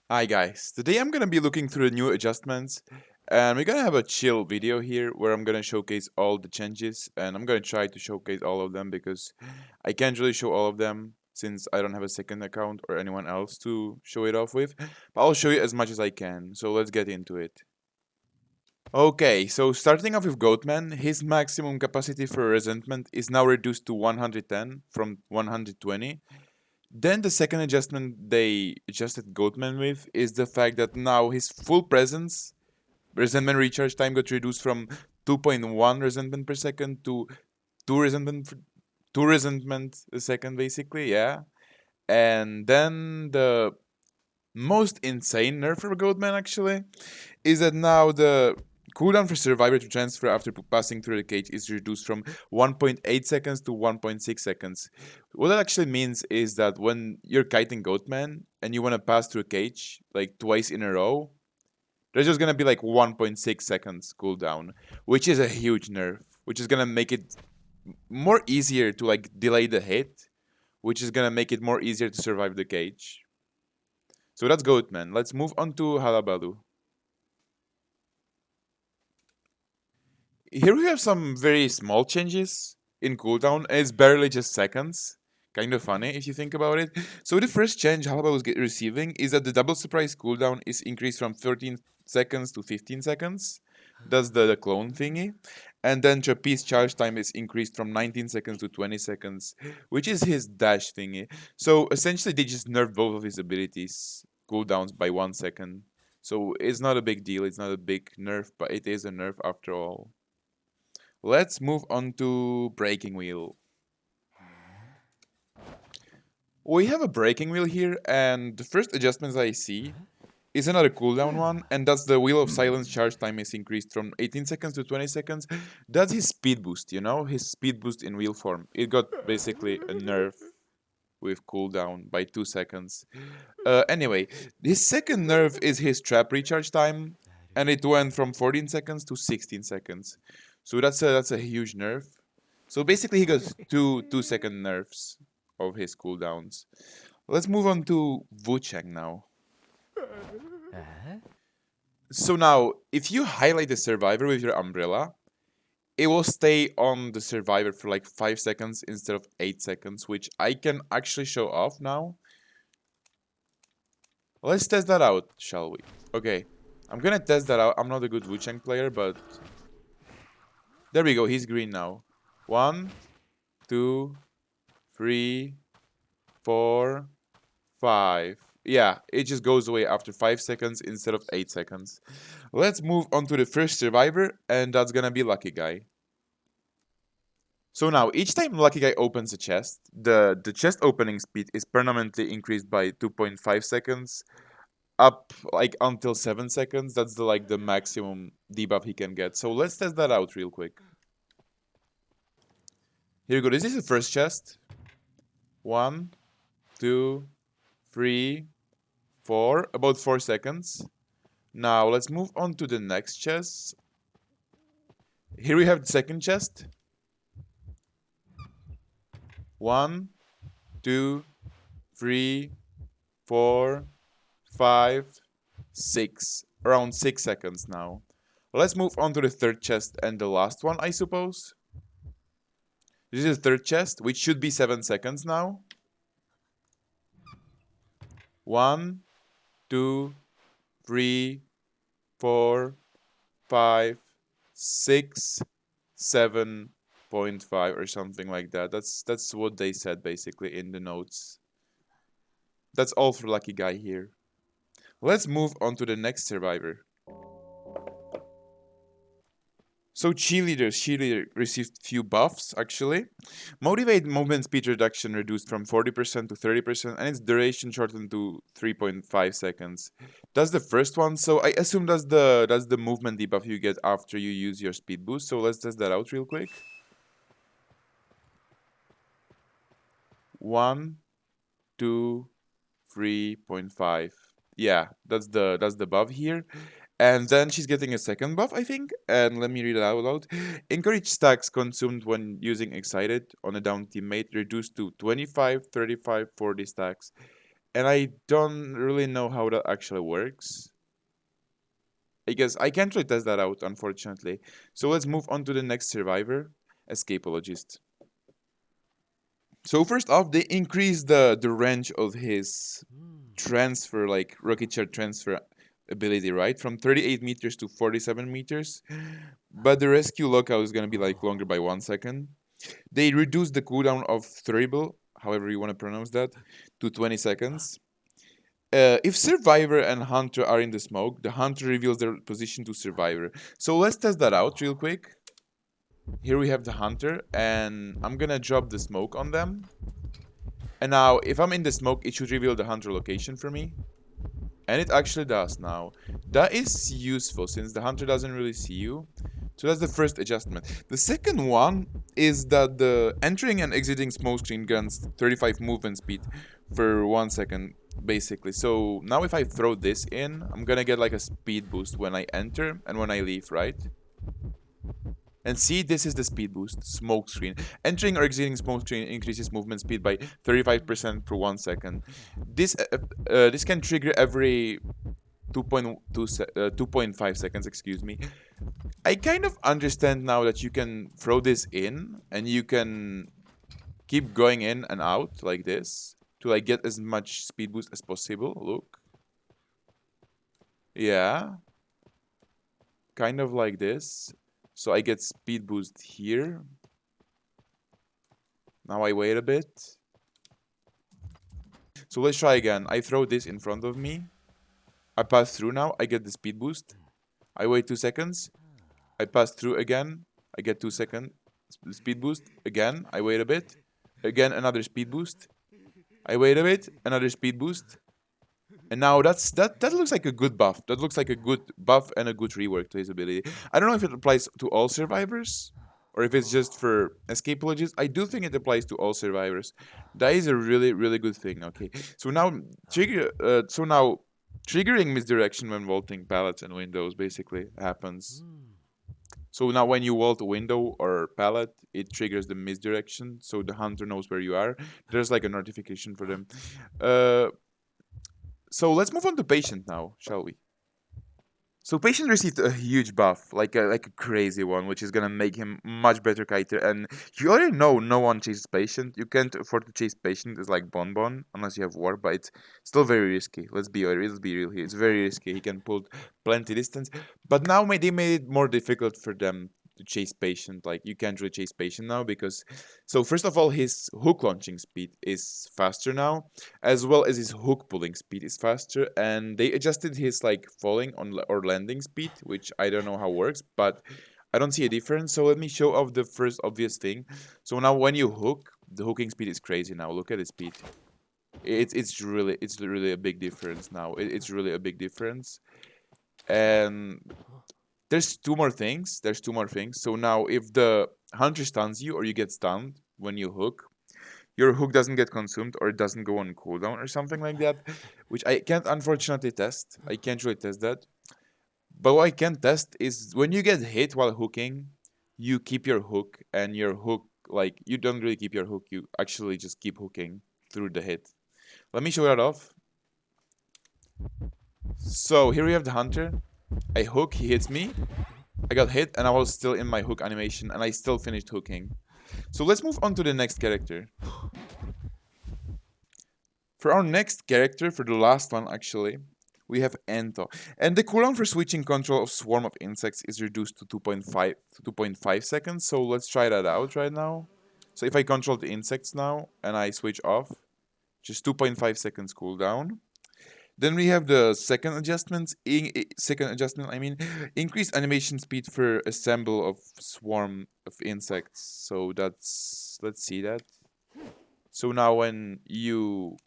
Hi guys, today I'm gonna be looking through the new adjustments and we're gonna have a chill video here where I'm gonna showcase all the changes and I'm gonna try to showcase all of them because I can't really show all of them since I don't have a second account or anyone else to show it off with, but I'll show you as much as I can, so let's get into it. Okay, so starting off with Goatman, his maximum capacity for resentment is now reduced to 110 from 120. Then the second adjustment they adjusted Goatman with is the fact that now his full presence resentment recharge time got reduced from 2.1 resentment per second to 2 resentment 2 resentment a second basically, yeah. And then the most insane nerf for Goatman actually is that now the cooldown for Survivor to transfer after passing through the cage is reduced from 1.8 seconds to 1.6 seconds. What that actually means is that when you're kiting Goatman and you want to pass through a cage like twice in a row, there's just gonna be like 1.6 seconds cooldown, which is a huge nerf, which is gonna make it more easier to like delay the hit, which is gonna make it more easier to survive the cage. So that's Goatman. Let's move on to Hullabaloo. Here we have some very small changes in cooldown. It's barely just seconds. Kind of funny if you think about it. So the first change Halaba is receiving is that the double surprise cooldown is increased from 13 seconds to 15 seconds. That's the clone thingy. And then Trapeze charge time is increased from 19 seconds to 20 seconds, which is his dash thingy. So essentially they just nerf both of his abilities cooldowns by 1 second. So it's not a big deal, it's not a big nerf, but it is a nerf after all. Let's move on to breaking wheel. We have a breaking wheel here, and the first adjustments I see is another cooldown one, and that's the wheel of silence charge time is increased from 18 seconds to 20 seconds. That's his speed boost, you know, his speed boost in wheel form. It got basically a nerf with cooldown by 2 seconds. Anyway, his second nerf is his trap recharge time, and it went from 14 seconds to 16 seconds. So that's a huge nerf. So basically, he got two-second nerfs of his cooldowns. Let's move on to Wuchang now. So now, if you highlight the survivor with your umbrella, it will stay on the survivor for like 5 seconds instead of 8 seconds, which I can actually show off now. Let's test that out, shall we? Okay, I'm gonna test that out. I'm not a good Wuchang player, but there we go. He's green now. 1, 2, 3, 4, 5. Yeah, it just goes away after 5 seconds instead of 8 seconds. Let's move on to the first survivor, and that's gonna be Lucky Guy. So now, each time Lucky Guy opens a chest, the chest opening speed is permanently increased by 2.5 seconds, up like until 7 seconds. That's the maximum debuff he can get. So let's test that out real quick. Here we go. This is the first chest. 1, 2, 3, 4. About 4 seconds. Now let's move on to the next chest. Here we have the second chest. 1, 2, 3, 4, 5, 6. Around 6 seconds now. Let's move on to the third chest and the last one, I suppose. This is the third chest, which should be 7 seconds now. 1, 2, 3, 4, 5, 6, 7.5 or something like that. That's what they said basically in the notes. That's all for Lucky Guy here. Let's move on to the next survivor. So Cheerleader received few buffs actually. Motivate movement speed reduction reduced from 40% to 30%, and its duration shortened to 3.5 seconds. That's the first one. So I assume that's the movement debuff you get after you use your speed boost. So let's test that out real quick. 1, 2, 3.5. Yeah, that's the buff here. And then she's getting a second buff, I think. And let me read it out loud. Encourage stacks consumed when using Excited on a down teammate reduced to 25, 35, 40 stacks. and I don't really know how that actually works. I guess I can't really test that out, unfortunately. So let's move on to the next survivor, Escapologist. So first off, they increase the range of his transfer, like rocket share transfer ability, right? From 38 meters to 47 meters. But the rescue lockout is gonna be like longer by 1 second. They reduce the cooldown of Thurible, however you want to pronounce that, to 20 seconds. If Survivor and Hunter are in the smoke, the Hunter reveals their position to Survivor. So let's test that out real quick. Here we have the Hunter, and I'm gonna drop the smoke on them. And now, if I'm in the smoke, it should reveal the Hunter location for me. And it actually does now. That is useful since the Hunter doesn't really see you. So that's the first adjustment. The second one is that the entering and exiting smoke screen grants 35 movement speed for 1 second, basically. So now if I throw this in, I'm gonna get like a speed boost when I enter and when I leave, right? And see, this is the speed boost, smoke screen. Entering or exiting smoke screen increases movement speed by 35% per 1 second. This can trigger every 2.5 seconds, excuse me. I kind of understand now that you can throw this in and you can keep going in and out like this to like get as much speed boost as possible. Look. Yeah. Kind of like this. So I get speed boost here. Now I wait a bit. So let's try again. I throw this in front of me. I pass through now. I get the speed boost. I wait 2 seconds. I pass through again. I get 2 second speed boost. Again, I wait a bit. Again, another speed boost. I wait a bit. Another speed boost. And now that looks like a good buff. That looks like a good buff and a good rework to his ability. I don't know if it applies to all survivors or if it's just for escapologists. I do think it applies to all survivors. That is a really really good thing. Okay, so now triggering misdirection when vaulting pallets and windows basically happens. So now when you vault a window or pallet, it triggers the misdirection, so the hunter knows where you are. There's like a notification for them. Uh, so let's move on to patient now, shall we? So patient received a huge buff, like a crazy one, which is gonna make him much better kiter. And you already know no one chases patient. You can't afford to chase patient. It's like bonbon unless you have war, but it's still very risky. Let's be real here. It's very risky. He can pull plenty distance, but now they made it more difficult for them to chase patient. Like you can't really chase patient now because, so first of all, his hook launching speed is faster now, as well as his hook pulling speed is faster, and they adjusted his like falling on or landing speed, which I don't know how works, but I don't see a difference. So let me show off the first obvious thing. So now when you hook, the hooking speed is crazy now. Look at the speed. It's really a big difference now. It's really a big difference. And there's two more things. So now if the hunter stuns you or you get stunned when you hook, your hook doesn't get consumed or it doesn't go on cooldown or something like that, which I can't unfortunately test. I can't really test that. But what I can test is when you get hit while hooking, you keep your hook, and your hook, like, you don't really keep your hook, you actually just keep hooking through the hit. Let me show that off. So here we have the hunter. I hook, he hits me. I got hit, and I was still in my hook animation, and I still finished hooking. So let's move on to the next character. For our next character, for the last one actually, we have Ento. And the cooldown for switching control of swarm of insects is reduced to 2.5 seconds. So let's try that out right now. So if I control the insects now and I switch off, just 2.5 seconds cooldown. Then we have the second adjustment. I mean, increased animation speed for assemble of swarm of insects. So let's see that. So now when you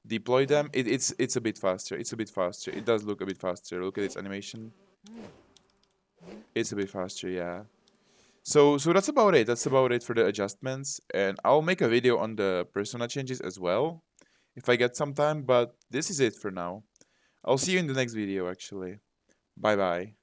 deploy them, it's a bit faster. It's a bit faster. It does look a bit faster. Look at its animation. It's a bit faster, yeah. So that's about it. That's about it for the adjustments. And I'll make a video on the persona changes as well if I get some time, but this is it for now. I'll see you in the next video actually. Bye bye.